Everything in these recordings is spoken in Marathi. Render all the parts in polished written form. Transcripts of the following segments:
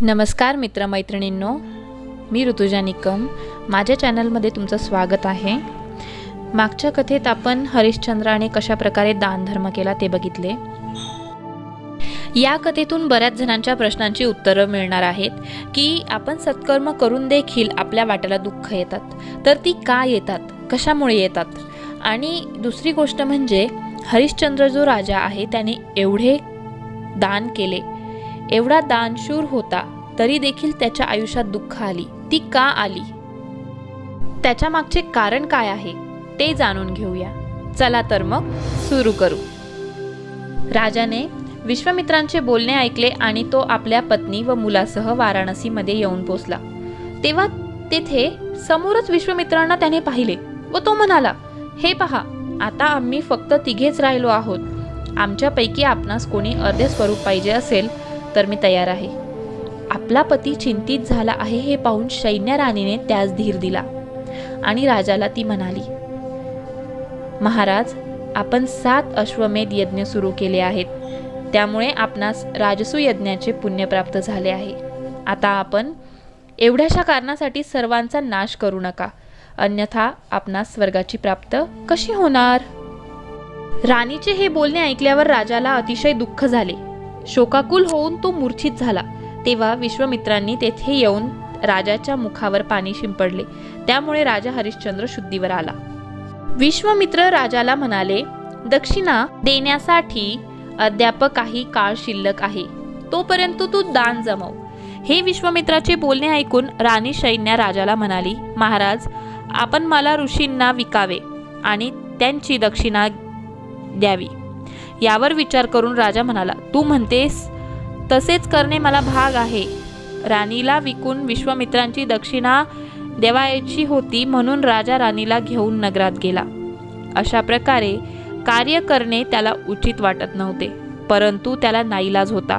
नमस्कार मित्रमैत्रिणींनो, मी ऋतुजा निकम. माझ्या चॅनलमध्ये तुमचं स्वागत आहे. मागच्या कथेत आपण हरिश्चंद्राने कशा प्रकारे दानधर्म केला ते बघितले. या कथेतून बऱ्याच जणांच्या प्रश्नांची उत्तरं मिळणार आहेत की आपण सत्कर्म करून देखील आपल्या वाट्याला दुःख येतात, तर ती का येतात, कशामुळे येतात. आणि दुसरी गोष्ट म्हणजे हरिश्चंद्र जो राजा आहे त्याने एवढे दान केले, एवढा दानशूर होता, तरी देखील त्याच्या आयुष्यात दुःख आली. ती का आली, त्याच्या मागचे कारण काय आहे ते जाणून घेऊया. चला तर मग सुरू करू. राजाने विश्वामित्रांचे बोलणे ऐकले आणि तो आपल्या पत्नी व मुलासह वाराणसीमध्ये येऊन पोचला. तेव्हा तेथे समोरच विश्वामित्रांना त्याने पाहिले व तो म्हणाला, हे पहा, आता आम्ही फक्त तिघेच राहिलो आहोत. आमच्यापैकी आपणास कोणी अर्धे स्वरूप पाहिजे असेल तर मी तयार आहे. आपला पती चिंतित झाला आहे हे पाहून सैन्य राणीने त्यास धीर दिला आणि राजाला ती म्हणाली, महाराज, आपण 7 अश्वमेध यज्ञ सुरू केले आहेत, त्यामुळे आपणास राजसू यज्ञाचे पुण्य प्राप्त झाले आहे. आता आपण एवढ्याशा कारणासाठी सर्वांचा नाश करू नका, अन्यथा आपणास स्वर्गाची प्राप्त कशी होणार. राणीचे हे बोलणे ऐकल्यावर राजाला अतिशय दुःख झाले. शोकाकुल होऊन तो मूर्छित झाला. तेव्हा विश्वामित्रांनी तेथे येऊन राजाच्या मुखावर पाणी शिंपडले. त्यामुळे राजा हरिश्चंद्र शुद्धीवर आला. विश्वामित्र राजाला म्हणाले, दक्षिणा देण्यासाठी अद्याप काही काळ शिल्लक आहे, तोपर्यंत तू दान जमव. हे विश्वामित्राचे बोलणे ऐकून राणी सैन्या राजाला म्हणाली, महाराज, आपण मला ऋषींना विकावे आणि त्यांची दक्षिणा द्यावी. यावर विचार करून राजा म्हणाला, तू म्हणतेस तसेच करणे मला भाग आहे. राणीला विकून विश्वामित्रांची दक्षिणा द्यावायची होती, म्हणून राजा राणीला घेऊन नगरात गेला. अशा प्रकारे कार्य करणे त्याला उचित वाटत नव्हते, परंतु त्याला नाईलाज होता.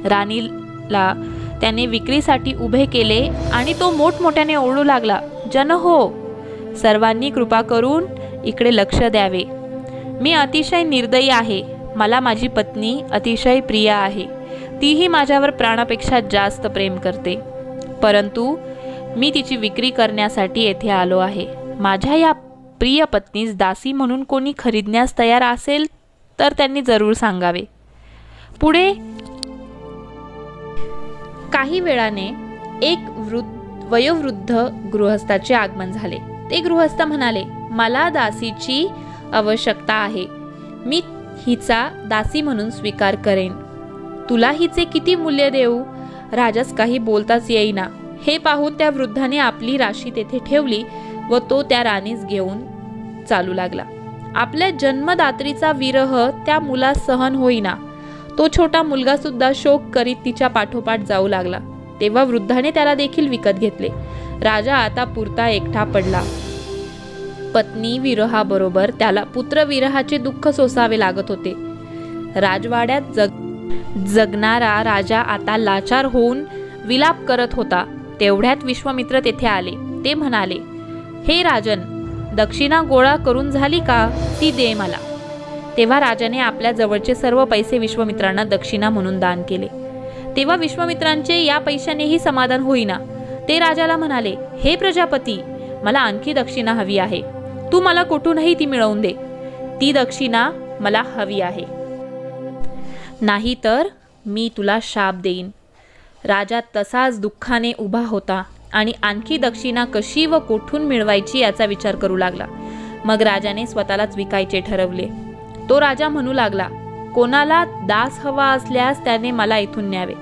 राणीला त्याने विक्रीसाठी उभे केले आणि तो मोठमोठ्याने ओरडू लागला, जन हो, सर्वांनी कृपा करून इकडे लक्ष द्यावे. मी अतिशय निर्दयी आहे. मला माझी पत्नी अतिशय प्रिय आहे. तीही माझ्यावर प्राणापेक्षा जास्त प्रेम करते, परंतु मी तिची विक्री करण्यासाठी येथे आलो आहे. माझ्या या प्रिय पत्नीस दासी म्हणून कोणी खरीदण्यास तयार असेल तर त्यांनी जरूर सांगावे. पुढे काही वेळाने एक वयोवृद्ध गृहस्थाचे आगमन झाले. ते गृहस्थ म्हणाले, मला दासीची आवश्यकता आहे. मी हिचा दासी म्हणून स्वीकार करेन. तुला हिचे किती मूल्य देऊ. राजास काही बोलताच येईना. हे पाहून त्या वृद्धाने आपली राशी तेथे ठेवली व तो त्या राणीस घेऊन चालू लागला. आपल्या जन्मदात्रीचा विरह त्या मुलास सहन होईना. तो छोटा मुलगा सुद्धा शोक करीत तिच्या पाठोपाठ जाऊ लागला. तेव्हा वृद्धाने त्याला देखील विकत घेतले. राजा आता पुरता एकटा पडला. पत्नी विरहाबरोबर त्याला पुत्र विरहाचे दुःख सोसावे लागत होते. राजवाड्यात जगणारा राजा आता लाचार होऊन विलाप करत होता. तेवढ्यात विश्वामित्र तेथे आले. ते म्हणाले, हे राजन, दक्षिणा गोळा करून झाली का, ती दे मला. तेव्हा राजाने आपल्या जवळचे सर्व पैसे विश्वामित्रांना दक्षिणा म्हणून दान केले. तेव्हा विश्वामित्रांचे या पैशानेही समाधान होईना. ते राजाला म्हणाले, हे प्रजापती, मला आणखी दक्षिणा हवी आहे. तू मला कुठूनही ती मिळवून दे. ती दक्षिणा मला हवी आहे, नाही तर मी तुला शाप देईन. राजा तसाच दुःखाने उभा होता आणि आणखी दक्षिणा कशी व कुठून मिळवायची याचा विचार करू लागला. मग राजाने स्वतःलाच विकायचे ठरवले. तो राजा म्हणू लागला, कोणाला दास हवा असल्यास त्याने मला इथून न्यावे.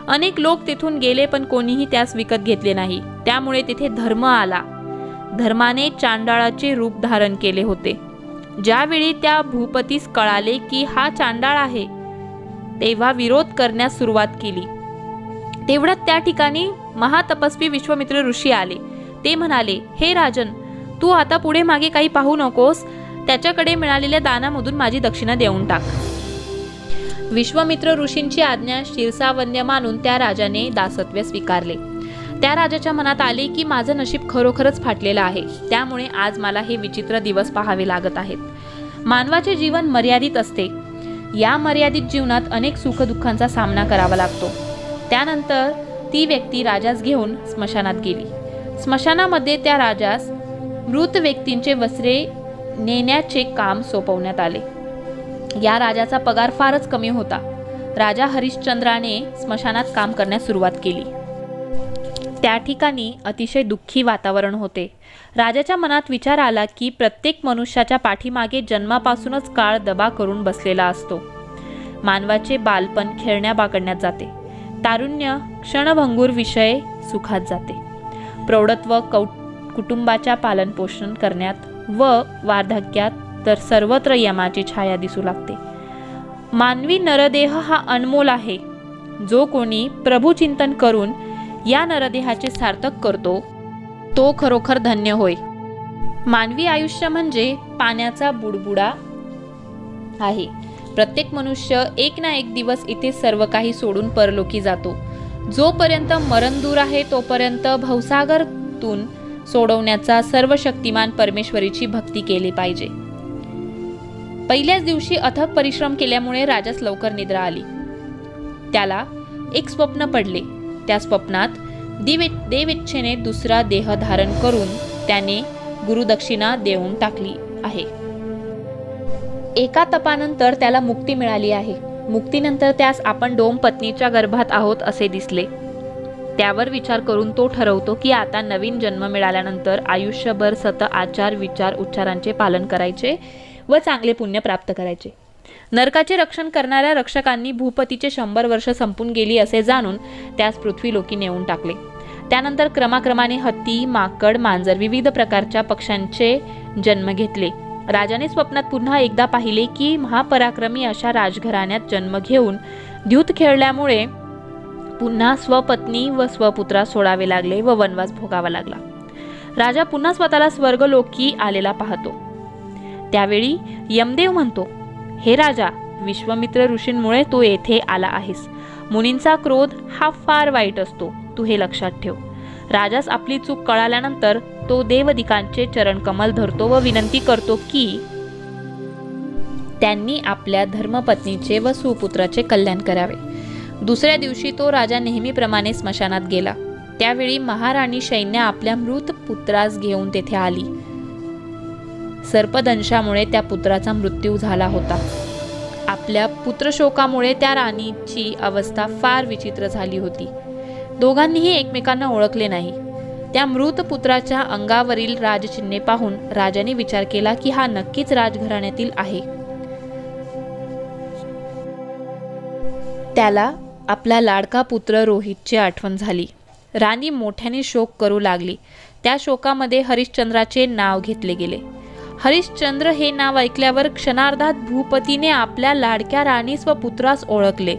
अनेक लोक तिथून गेले, पण कोणीही त्यास विकत घेतले नाही. त्यामुळे तिथे धर्म आला. धर्माने चांडाळाचे रूप धारण केले होते. ज्यावेळी त्या भूपतीस कळाले की हा चांडाळ आहे, तेव्हा विरोध करण्यास सुरुवात केली. तेवढ्यात त्या ठिकाणी महातपस्वी विश्वामित्र ऋषी आले. ते म्हणाले, हे राजन, तू आता पुढे मागे काही पाहू नकोस. त्याच्याकडे मिळालेल्या दानामधून माझी दक्षिणा देऊन टाक. विश्वामित्र ऋषींची आज्ञा शिरसावन्य मानून त्या राजाने दासत्व स्वीकारले. त्या राजाच्या मनात आले की माझं नशीब खरोखरच फाटलेलं आहे. त्यामुळे आज मला हे विचित्र दिवस पाहावे लागत आहेत. मानवाचे जीवन मर्यादित असते. या मर्यादित जीवनात अनेक सुखदुःखांचा सामना करावा लागतो. त्यानंतर ती व्यक्ती राजास घेऊन स्मशानात गेली. स्मशानामध्ये त्या राजास मृत व्यक्तींचे वस्त्रे नेण्याचे काम सोपवण्यात आले. या राजाचा पगार फारच कमी होता. राजा हरिश्चंद्राने स्मशानात काम करण्यास सुरुवात केली. त्या ठिकाणी अतिशय दुःखी वातावरण होते. राजाच्या मनात विचार आला की प्रत्येक मनुष्याच्या पाठीमागे जन्मापासूनच काळ दबा करून बसलेला असतो. मानवाचे बालपण खेळण्या बागडण्यात जाते. तारुण्य क्षणभंगूर विषय सुखात जाते. प्रौढत्व कुटुंबाच्या पालनपोषण करण्यात व वार्धक्यात तर सर्वत्र यमाची छाया दिसू लागते. मानवी नरदेह हा अनमोल आहे. जो कोणी प्रभुचिंतन करून या नरदेहाचे सार्थक करतो तो खरोखर धन्य होय. मानवी आयुष्य म्हणजे पाण्याचा बुडबुडा आहे. प्रत्येक मनुष्य एक ना एक दिवस इथे सर्व काही सोडून परलोकी जातो. जोपर्यंत मरण दूर आहे तोपर्यंत भवसागरातून सोडवण्याचा सर्वशक्तिमान परमेश्वरीची भक्ती केली पाहिजे. पहिल्याच दिवशी अथक परिश्रम केल्यामुळे राजास लवकर निद्रा आली. त्याला एक स्वप्न पडले. त्या स्वप्नात देवेच्छेने दुसरा देह धारण करून त्याने गुरुदक्षिणा देऊन टाकली आहे. एका तपानंतर त्याला मुक्ती मिळाली आहे. मुक्तीनंतर त्यास आपण डोम पत्नीच्या गर्भात आहोत असे दिसले. त्यावर विचार करून तो ठरवतो की आता नवीन जन्म मिळाल्यानंतर आयुष्यभर आचार विचार उच्चारांचे पालन करायचे व चांगले पुण्य प्राप्त करायचे. नरकाचे रक्षण करणाऱ्या रक्षकांनी भूपतीचे 100 वर्ष संपून गेली असे जाणून त्यास पृथ्वीलोकी नेऊन टाकले. त्यानंतर क्रमाक्रमाने हत्ती, माकड, मांजर विविध प्रकारच्या पक्ष्यांचे जन्म घेतले. राजाने स्वप्नात पुन्हा एकदा पाहिले की महापराक्रमी अशा राजघराण्यात जन्म घेऊन द्यूत खेळल्यामुळे पुन्हा स्वपत्नी व स्वपुत्रा सोडावे लागले व वनवास भोगावा लागला. राजा पुन्हा स्वतःला स्वर्गलोकी आलेला पाहतो. त्यावेळी यमदेव म्हणतो, हे राजा, विश्वामित्र ऋषींमुळे तू येथे आला आहेस. मुनींचा क्रोध हा फार वाईट असतो, तू हे लक्षात ठेव. राजास आपली चूक कळाल्यानंतर तो देवदिकांचे चरणकमल धरतो व विनंती करतो की त्यांनी आपल्या धर्मपत्नीचे व सुपुत्राचे कल्याण करावे. दुसऱ्या दिवशी तो राजा नेहमीप्रमाणे स्मशानात गेला. त्यावेळी महाराणी सैन्य आपल्या मृत पुत्रास घेऊन तेथे आली. सर्पदंशामुळे त्या पुत्राचा मृत्यू झाला होता. आपल्या पुत्रशोकामुळे त्या राणीची अवस्था फार विचित्र झाली होती. दोघांनीही एकमेकांना ओळखले नाही. त्या मृत पुत्राच्या अंगावरील राजचिन्हे पाहून राजाने विचार केला की हा नक्कीच राजघराण्यातील आहे. त्याला आपला लाडका पुत्र रोहितची आठवण झाली. राणी मोठ्याने शोक करू लागली. त्या शोकामध्ये हरिश्चंद्राचे नाव घेतले गेले. हरिश्चंद्र हे नाव ऐकल्यावर क्षणार्धात भूपतीने आपल्या लाडक्या राणीस व पुत्रास ओळखले.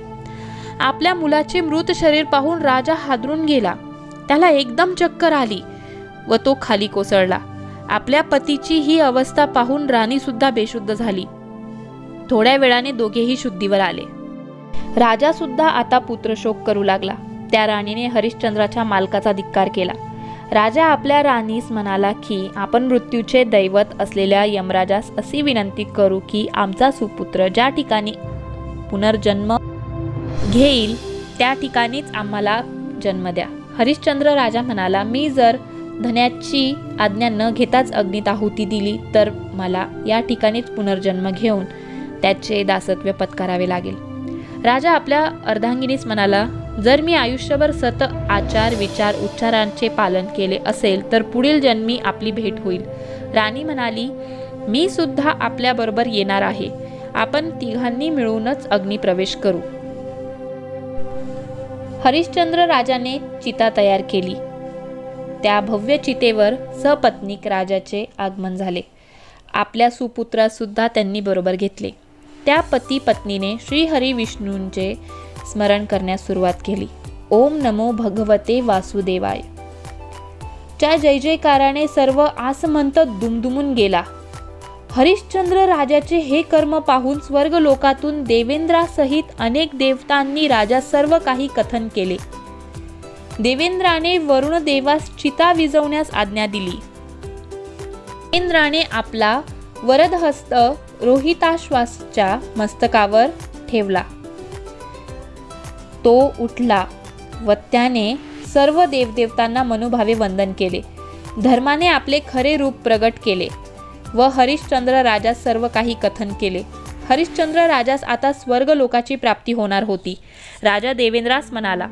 आपल्या मुलाचे मृत शरीर पाहून राजा हादरून गेला. त्याला एकदम चक्कर आली व तो खाली कोसळला. आपल्या पतीची ही अवस्था पाहून राणी सुद्धा बेशुद्ध झाली. थोड्या वेळाने दोघेही शुद्धीवर आले. राजा सुद्धा आता पुत्रशोक करू लागला. त्या राणीने हरिश्चंद्राच्या मालकाचा धिक्कार केला. राजा आपल्या राणीस म्हणाला की आपण मृत्यूचे दैवत असलेल्या यमराजास अशी विनंती करू की आमचा सुपुत्र ज्या ठिकाणी पुनर्जन्म घेईल त्या ठिकाणीच आम्हाला जन्म द्या. हरिश्चंद्र राजा म्हणाला, मी जर धन्याची आज्ञा न घेताच अग्नीत आहुती दिली तर मला या ठिकाणीच पुनर्जन्म घेऊन त्याचे दासत्व पत्करावे लागेल. राजा आपल्या अर्धांगिनीस म्हणाला, जर मी आयुष्यभर आचार विचार उच्चारांचे पालन केले असेल तर पुढील जन्मी आपली भेट होईल. राणी म्हणाली, मी सुद्धा आपल्याबरोबर येणार आहे. आपण तिघांनी मिळूनच अग्निप्रवेश करू. हरिश्चंद्र राजाने चिता तयार केली. त्या भव्य चितेवर सपत्नीक राजाचे आगमन झाले. आपल्या सुपुत्रास सुद्धा त्यांनी बरोबर घेतले. त्या पती पत्नीने श्रीहरी विष्णूंचे स्मरण करण्यास सुरुवात केली. ओम नमो भगवते वासुदेवाय च्या जय जयकाराने सर्व आसमंत दुमदुमून गेला. हरिश्चंद्र राजाचे हे कर्म पाहून स्वर्गलोकातून देवेंद्रासहित अनेक देवतांनी राजा सर्व काही कथन केले. देवेंद्राने वरुण देवास चिता विझवण्यास आज्ञा दिली. देवेंद्राने आपला वरदहस्त रोहिताश्वासच्या मस्तकावर ठेवला. तो उठला व त्याने सर्व देवदेवतांना मनोभावे वंदन केले. धर्माने आपले खरे रूप प्रगट केले व हरिश्चंद्र राजास सर्व काही कथन केले. हरिश्चंद्र राजास आता स्वर्ग लोकाची प्राप्ती होणार होती. राजा देवेंद्रास म्हणाला,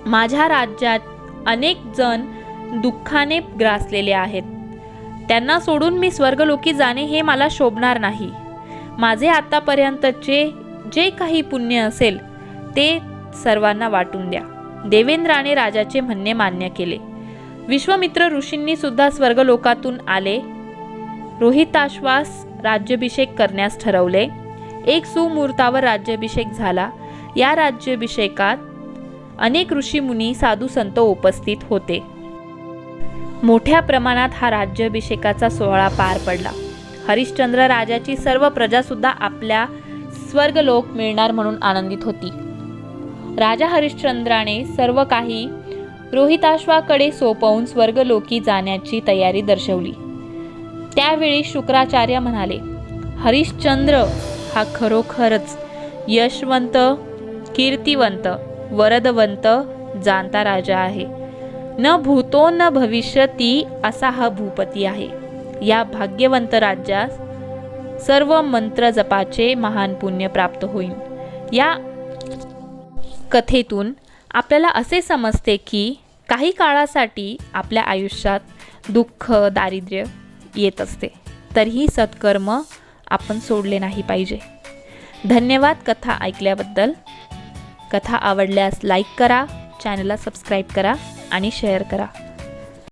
माझ्या राज्यात अनेक जण दुःखाने ग्रासलेले आहेत. त्यांना सोडून मी स्वर्गलोकी जाणे हे मला शोभणार नाही. माझे आतापर्यंतचे जे काही पुण्य असेल ते सर्वांना वाटून द्या. देवेंद्राने राजाचे म्हणणे मान्य केले. विश्वामित्र ऋषींनी सुद्धा स्वर्गलोकातून आले. रोहिताश्वास राज्याभिषेक करण्यास ठरवले. एक सुमुहूर्तावर राज्याभिषेक झाला. या राज्याभिषेकात अनेक ऋषी मुनी साधू संत उपस्थित होते. मोठ्या प्रमाणात हा राज्याभिषेकाचा सोहळा पार पडला. हरिश्चंद्र राजाची सर्व प्रजा सुद्धा आपल्या स्वर्गलोक मिळणार म्हणून आनंदित होती. राजा हरिश्चंद्राने सर्व काही रोहिताश्वाकडे सोपवून स्वर्गलोकी जाण्याची तयारी दर्शवली. त्यावेळी शुक्राचार्य म्हणाले, हरिश्चंद्र हा खरोखरच यशवंत, कीर्तिवंत, वरदवंत, जाणता राजा आहे. न भूतो न भविष्यती असा हा भूपती आहे. या भाग्यवंत राज्यास सर्व मंत्र जपाचे महान पुण्य प्राप्त होईल. या कथेतून आपल्याला असे समजते की काही काळासाठी आपल्या आयुष्यात दुःख, दारिद्र्य येत असते, तरीही सत्कर्म आपण सोडले नाही पाहिजे. धन्यवाद कथा ऐकल्याबद्दल. कथा आवडल्यास लाईक करा, चॅनलला सबस्क्राईब करा आणि शेअर करा.